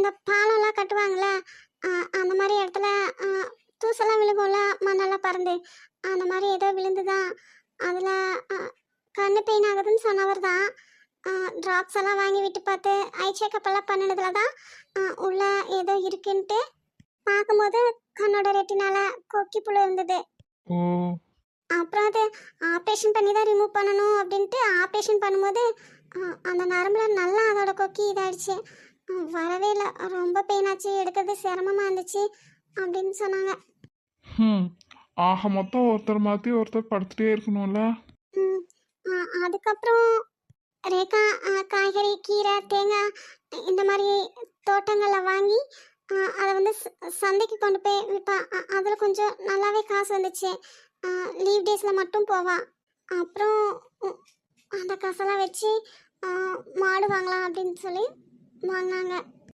இந்த பாலம்லாம் கட்டுவாங்கள்ல, அ அந்த மாரி இடத்துல அ தூசெல்லாம் விழுகும்ல, மண்ணெல்லாம் பறந்து. அந்த மாரி ஏதோ விழுந்துதான். அதில அ கண்ணு பெயின் ஆகுதுன்னு சொன்னவர் தான். அ ட்ராப்ஸ் எல்லாம் வாங்கி விட்டு பார்த்து, ஐ செக்கப் எல்லாம் பண்ணுனதுல தான் உள்ள ஏதோ இருக்குன்ட்டு பார்க்கும்போது கண்ணோட ரெட்டினால கொக்கி புழு இருந்தது. ஓ! அப்புறம் அது ஆப்ரேஷன் பண்ணி தான் ரிமூவ் பண்ணணும் அப்படின்ட்டு ஆப்ரேஷன் பண்ணும்போது அ அந்த நரம்புல நல்லா அதோட கொக்கி இதாயிடுச்சு. வரவே இல்ல. ரொம்ப பெயின் ஆச்சு. எடுக்கிறது சிரமமா இருந்துச்சு அப்படின்னு சொன்னாங்க. ம். ஆக மொத்தம் ஒருத்தர் மாத்தி ஒருத்தர் படுத்துட்டே இருக்கணும்ல? ம். அதுக்கப்புறம் ரேகா காய்கறி, கீரை, தேங்காய் இந்த மாரி தோட்டங்கள்ல வாங்கி அத வந்து சந்தைக்கு கொண்டு போய் விப்பா. அதில கொஞ்சம் நல்லாவே காசு வந்துச்சு. லீவ் டேஸ்ல மட்டும் போவா. அப்புறம் அந்த காசெல்லாம் வச்சு அ மாடு வாங்கலாம் அப்படின்னு சொல்லி வாங்குனாங்க.